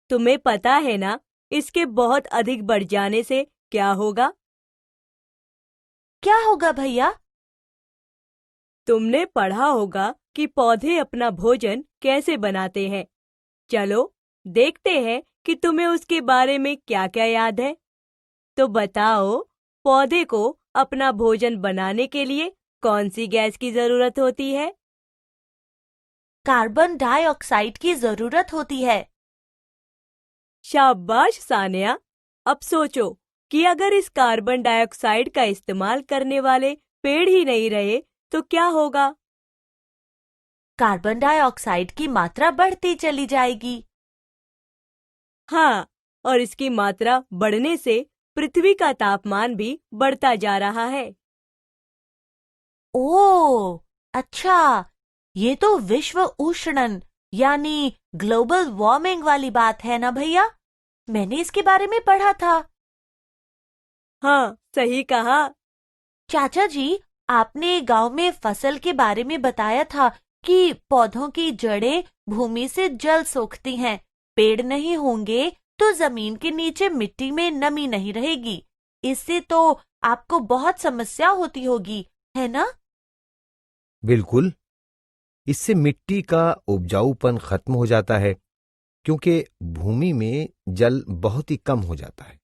तुम्हें पता है ना, इसके बहुत अधिक बढ़ जाने से क्या होगा? क्या होगा भैया? तुमने पढ़ा होगा कि पौधे अपना भोजन कैसे बनाते हैं। चलो देखते हैं कि तुम्हें उसके बारे में क्या-क्या याद है। तो बताओ, पौधे को अपना भोजन बनाने के लिए कौन सी गैस की जरूरत होती है? कार्बन डाइऑक्साइड की जरूरत होती है। शाबाश सानिया। अब सोचो कि अगर इस कार्बन डाइऑक्साइड का इस्तेमाल करने वाले पेड़ ही नहीं रहे तो क्या होगा? कार्बन डाइऑक्साइड की मात्रा बढ़ती चली जाएगी। हाँ, और इसकी मात्रा बढ़ने से पृथ्वी का तापमान भी बढ़ता जा रहा है। ओह, अच्छा, ये तो विश्व उष्णन यानी ग्लोबल वार्मिंग वाली बात है ना भैया? मैंने इसके बारे में पढ़ा था। हाँ, सही कहा। चाचा जी, आपने गांव में फसल के बारे में बताया था कि पौधों की जड़ें भूमि से जल सोखती हैं। पेड़ नहीं होंगे तो जमीन के नीचे मिट्टी में नमी नहीं रहेगी। इससे तो आपको बहुत समस्या होती होगी, है ना? बिल्कुल। इससे मिट्टी का उपजाऊपन खत्म हो जाता है, क्योंकि भूमि में जल बहुत ही कम हो जाता है।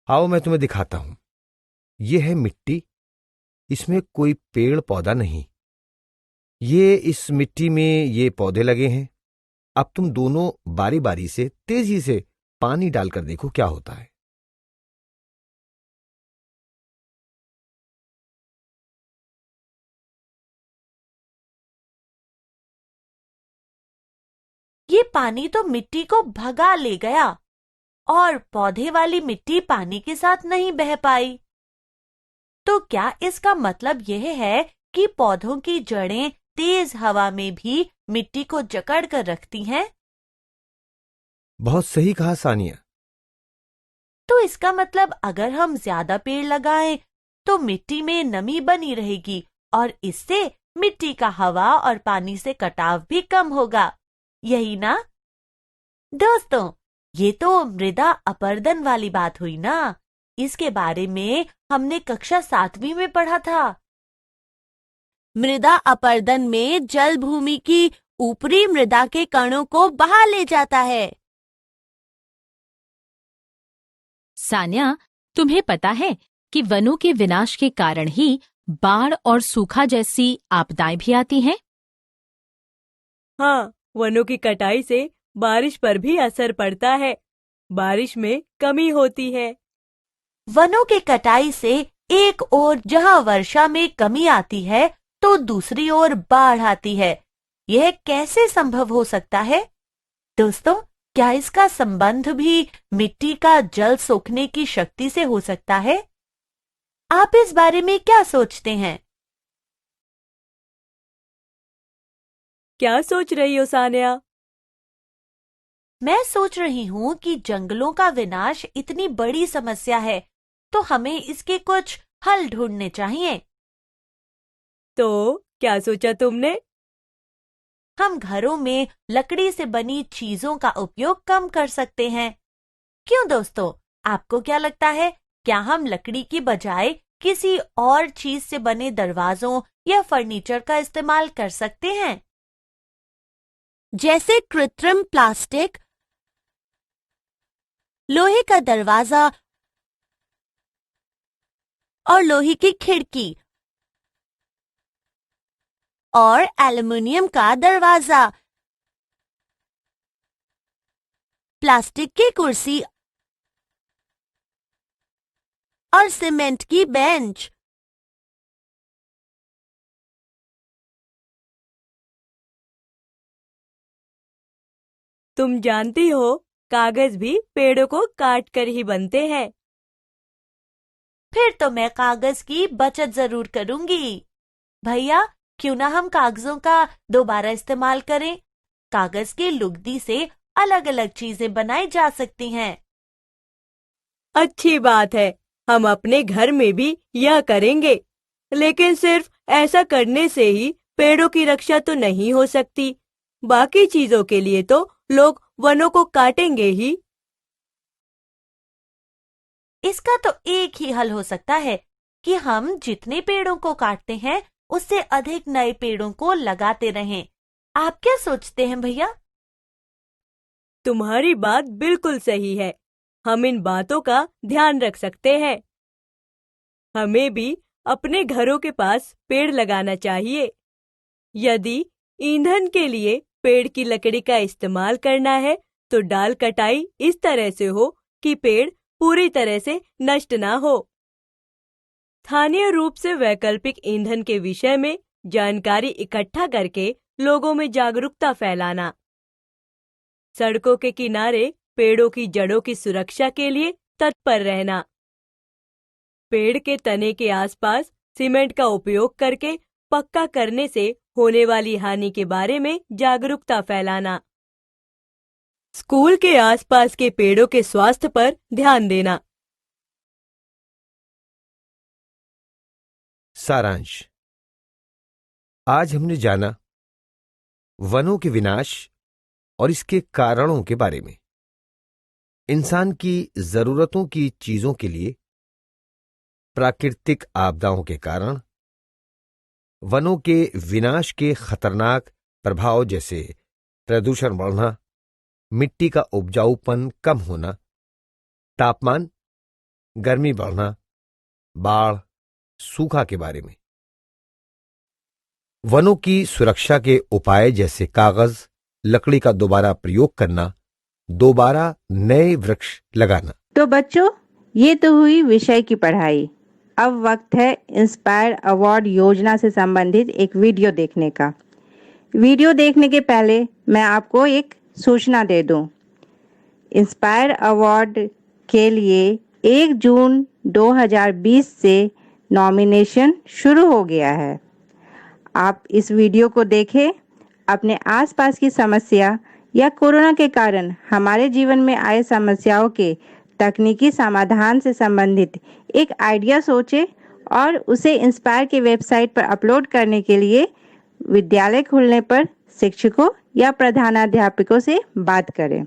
आओ मैं तुम्हें दिखाता हूं। यह है मिट्टी, इसमें कोई पेड़ पौधा नहीं। ये इस मिट्टी में ये पौधे लगे हैं। अब तुम दोनों बारी बारी से तेजी से पानी डालकर देखो क्या होता है। ये पानी तो मिट्टी को भगा ले गया और पौधे वाली मिट्टी पानी के साथ नहीं बह पाई। तो क्या इसका मतलब यह है कि पौधों की जड़ें तेज हवा में भी मिट्टी को जकड़ कर रखती हैं? बहुत सही कहा सानिया। तो इसका मतलब अगर हम ज्यादा पेड़ लगाएं तो मिट्टी में नमी बनी रहेगी और इससे मिट्टी का हवा और पानी से कटाव भी कम होगा, यही ना? दोस्तों, ये तो मृदा अपरदन वाली बात हुई ना। इसके बारे में हमने कक्षा 7वीं में पढ़ा था। मृदा अपरदन में जल भूमि की ऊपरी मृदा के कणों को बहा ले जाता है। सान्या, तुम्हें पता है कि वनों के विनाश के कारण ही बाढ़ और सूखा जैसी आपदाएं भी आती हैं? हाँ, वनों की कटाई से बारिश पर भी असर पड़ता है। बारिश में कमी होती है। वनों के कटाई से एक ओर जहाँ वर्षा में कमी आती है तो दूसरी ओर बाढ़ आती है। यह कैसे संभव हो सकता है? दोस्तों, क्या इसका संबंध भी मिट्टी का जल सोखने की शक्ति से हो सकता है? आप इस बारे में क्या सोचते हैं? क्या सोच रही हो सान्या? मैं सोच रही हूँ कि जंगलों का विनाश इतनी बड़ी समस्या है, तो हमें इसके कुछ हल ढूंढने चाहिए। तो क्या सोचा तुमने? हम घरों में लकड़ी से बनी चीजों का उपयोग कम कर सकते हैं। क्यों दोस्तों, आपको क्या लगता है? क्या हम लकड़ी की बजाय किसी और चीज से बने दरवाजों या फर्नीचर का इस्तेमाल कर सकते हैं? जैसे कृत्रिम प्लास्टिक, लोहे का दरवाजा और लोहे की खिड़की और एल्युमिनियम का दरवाजा, प्लास्टिक की कुर्सी और सीमेंट की बेंच। तुम जानती हो, कागज भी पेड़ों को काट कर ही बनते हैं। फिर तो मैं कागज की बचत जरूर करूंगी। भैया, क्यों ना हम कागजों का दोबारा इस्तेमाल करें? कागज की लुगदी से अलग अलग चीजें बनाई जा सकती हैं। अच्छी बात है, हम अपने घर में भी यह करेंगे। लेकिन सिर्फ ऐसा करने से ही पेड़ों की रक्षा तो नहीं हो सकती। बाकी चीजों के लिए तो लोग वनों को काटेंगे ही। इसका तो एक ही हल हो सकता है कि हम जितने पेड़ों को काटते हैं उससे अधिक नए पेड़ों को लगाते रहें। आप क्या सोचते हैं भैया? तुम्हारी बात बिल्कुल सही है। हम इन बातों का ध्यान रख सकते हैं। हमें भी अपने घरों के पास पेड़ लगाना चाहिए। यदि ईंधन के लिए पेड़ की लकड़ी का इस्तेमाल करना है तो डाल कटाई इस तरह से हो कि पेड़ पूरी तरह से नष्ट ना हो। स्थानीय रूप से वैकल्पिक ईंधन के विषय में जानकारी इकट्ठा करके लोगों में जागरूकता फैलाना। सड़कों के किनारे पेड़ों की जड़ों की सुरक्षा के लिए तत्पर रहना। पेड़ के तने के आसपास सीमेंट का उपयोग करके पक्का करने से होने वाली हानि के बारे में जागरूकता फैलाना। स्कूल के आसपास के पेड़ों के स्वास्थ्य पर ध्यान देना। सारांश। आज हमने जाना वनों के विनाश और इसके कारणों के बारे में। इंसान की जरूरतों की चीजों के लिए प्राकृतिक आपदाओं के कारण वनों के विनाश के खतरनाक प्रभाव जैसे प्रदूषण बढ़ना, मिट्टी का उपजाऊपन कम होना, तापमान, गर्मी बढ़ना, बाढ़, सूखा के बारे में। वनों की सुरक्षा के उपाय जैसे कागज, लकड़ी का दोबारा प्रयोग करना, दोबारा नए वृक्ष लगाना। तो बच्चों, ये तो हुई विषय की पढ़ाई। अब वक्त है इंस्पायर अवार्ड योजना से संबंधित एक वीडियो देखने का। वीडियो देखने के पहले मैं आपको एक सूचना दे दूं। इंस्पायर अवार्ड के लिए 1 जून 2020 से नॉमिनेशन शुरू हो गया है। आप इस वीडियो को देखें, अपने आसपास की समस्या या कोरोना के कारण हमारे जीवन में आए समस्याओं के तकनीकी समाधान से संबंधित एक आइडिया सोचें और उसे इंस्पायर की वेबसाइट पर अपलोड करने के लिए विद्यालय खुलने पर शिक्षकों या प्रधानाध्यापकों से बात करें।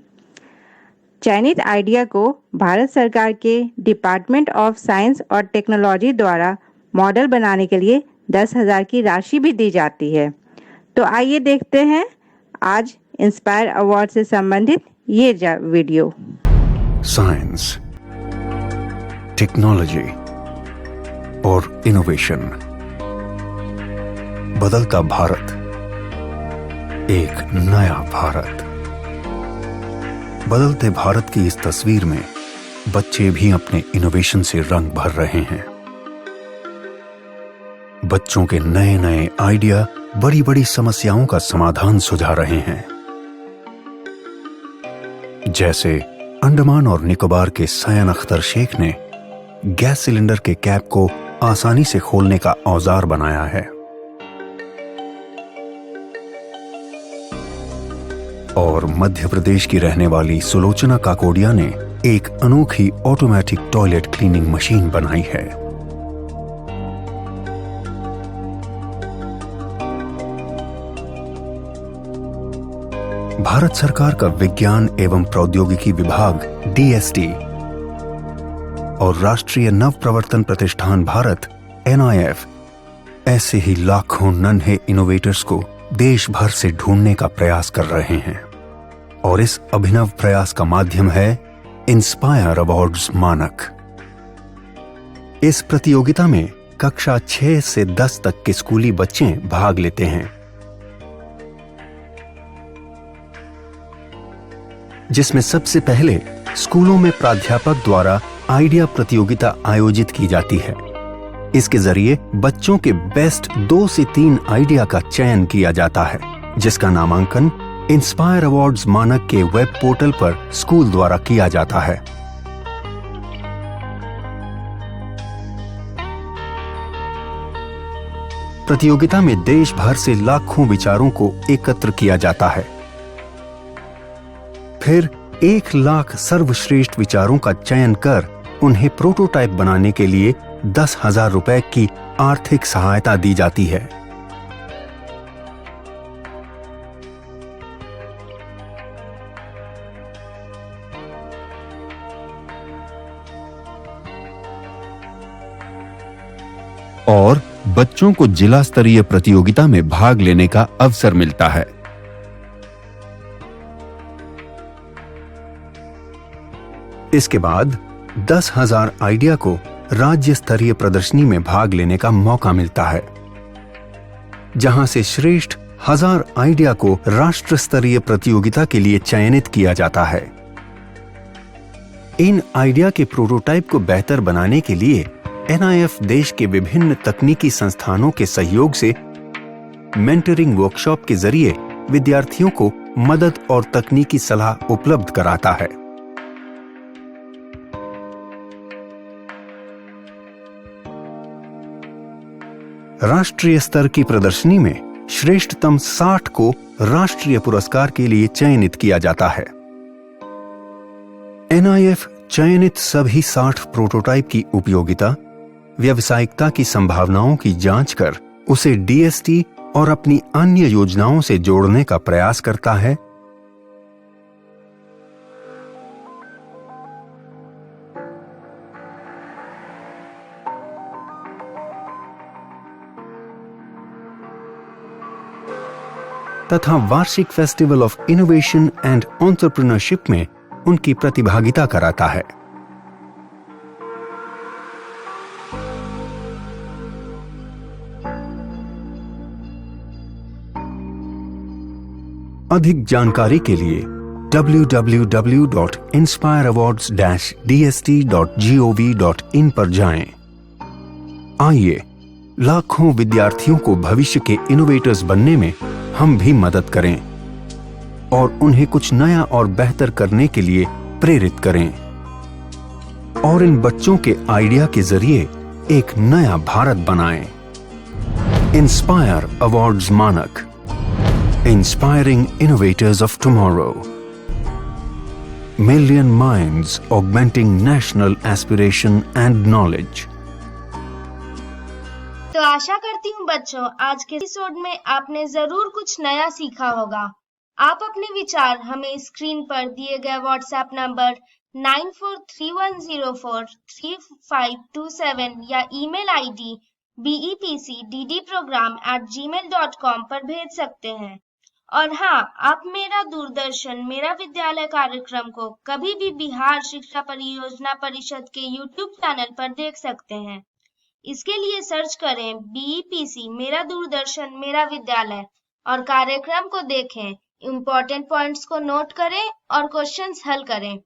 चयनित आइडिया को भारत सरकार के डिपार्टमेंट ऑफ साइंस और टेक्नोलॉजी द्वारा मॉडल बनाने के लिए 10,000 की राशि भी दी जाती है। तो आइए देखते हैं आज इंस्पायर अवार्ड से संबंधित ये वीडियो। साइंस, टेक्नोलॉजी और इनोवेशन। बदलता भारत, एक नया भारत। बदलते भारत की इस तस्वीर में बच्चे भी अपने इनोवेशन से रंग भर रहे हैं। बच्चों के नए नए आइडिया बड़ी बड़ी समस्याओं का समाधान सुझा रहे हैं। जैसे अंडमान और निकोबार के सयन अख्तर शेख ने गैस सिलेंडर के कैप को आसानी से खोलने का औजार बनाया है। और मध्य प्रदेश की रहने वाली सुलोचना काकोडिया ने एक अनोखी ऑटोमेटिक टॉयलेट क्लीनिंग मशीन बनाई है। भारत सरकार का विज्ञान एवं प्रौद्योगिकी विभाग DST और राष्ट्रीय नव प्रवर्तन प्रतिष्ठान भारत NIF ऐसे ही लाखों नन्हे इनोवेटर्स को देश भर से ढूंढने का प्रयास कर रहे हैं। और इस अभिनव प्रयास का माध्यम है इंस्पायर अवार्ड्स मानक। इस प्रतियोगिता में कक्षा 6 से 10 तक के स्कूली बच्चे भाग लेते हैं, जिसमें सबसे पहले स्कूलों में प्राध्यापक द्वारा आइडिया प्रतियोगिता आयोजित की जाती है। इसके जरिए बच्चों के बेस्ट 2 से 3 आइडिया का चयन किया जाता है, जिसका नामांकन इंस्पायर अवार्ड्स मानक के वेब पोर्टल पर स्कूल द्वारा किया जाता है। प्रतियोगिता में देश भर से लाखों विचारों को एकत्र किया जाता है। फिर 1 लाख सर्वश्रेष्ठ विचारों का चयन कर उन्हें प्रोटोटाइप बनाने के लिए 10,000 रुपए की आर्थिक सहायता दी जाती है। और बच्चों को जिला स्तरीय प्रतियोगिता में भाग लेने का अवसर मिलता है। इसके बाद 10,000 आइडिया को राज्य स्तरीय प्रदर्शनी में भाग लेने का मौका मिलता है, जहां से श्रेष्ठ 1000 आइडिया को राष्ट्र स्तरीय प्रतियोगिता के लिए चयनित किया जाता है। इन आइडिया के प्रोटोटाइप को बेहतर बनाने के लिए NIF देश के विभिन्न तकनीकी संस्थानों के सहयोग से मेंटरिंग वर्कशॉप के जरिए विद्यार्थियों को मदद और तकनीकी सलाह उपलब्ध कराता है। राष्ट्रीय स्तर की प्रदर्शनी में श्रेष्ठतम 60 को राष्ट्रीय पुरस्कार के लिए चयनित किया जाता है। NIF चयनित सभी 60 प्रोटोटाइप की उपयोगिता, व्यावसायिकता की संभावनाओं की जांच कर उसे DST और अपनी अन्य योजनाओं से जोड़ने का प्रयास करता है। तथा वार्षिक festival of innovation and entrepreneurship में उनकी प्रतिभागिता कराता है। अधिक जानकारी के लिए www.inspireawards-dst.gov.in पर जाएं। आइए लाखों विद्यार्थियों को भविष्य के इनोवेटर्स बनने में हम भी मदद करें और उन्हें कुछ नया और बेहतर करने के लिए प्रेरित करें और इन बच्चों के आइडिया के जरिए एक नया भारत बनाएं। Inspire Awards Manak. Inspiring innovators of tomorrow. Million minds augmenting national aspiration and knowledge. तो आशा करती हूँ बच्चों, आज के एपिसोड में आपने जरूर कुछ नया सीखा होगा। आप अपने विचार हमें स्क्रीन पर दिए गए व्हाट्सएप नंबर 9431043527 या ईमेल आईडी bepcddprogram@gmail.com पर भेज सकते हैं। और हाँ, आप मेरा दूरदर्शन मेरा विद्यालय कार्यक्रम को कभी भी बिहार शिक्षा परियोजना परिषद के यूट्यूब चैनल पर देख सकते हैं। इसके लिए सर्च करें BEPC मेरा दूरदर्शन मेरा विद्यालय और कार्यक्रम को देखें, इम्पोर्टेंट पॉइंट्स को नोट करें और क्वेश्चंस हल करें।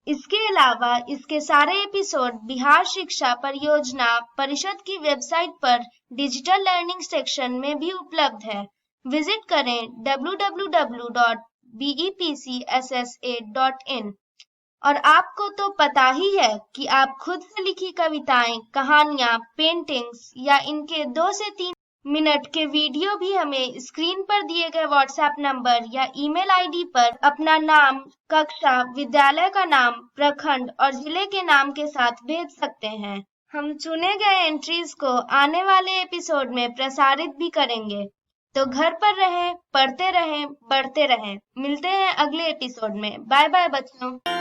इसके अलावा इसके सारे एपिसोड बिहार शिक्षा परियोजना परिषद की वेबसाइट पर डिजिटल लर्निंग सेक्शन में भी उपलब्ध है। विजिट करें www.bepcssa.in। और आपको तो पता ही है कि आप खुद से लिखी कविताएं, कहानियां, पेंटिंग्स या इनके 2 से 3 मिनट के वीडियो भी हमें स्क्रीन पर दिए गए व्हाट्सएप नंबर या ईमेल आईडी पर अपना नाम, कक्षा, विद्यालय का नाम, प्रखंड और जिले के नाम के साथ भेज सकते हैं। हम चुने गए एंट्रीज को आने वाले एपिसोड में प्रसारित भी करेंगे। तो घर पर रहें, पढ़ते रहें, बढ़ते रहें। मिलते हैं अगले एपिसोड में। बाय बाय बच्चों।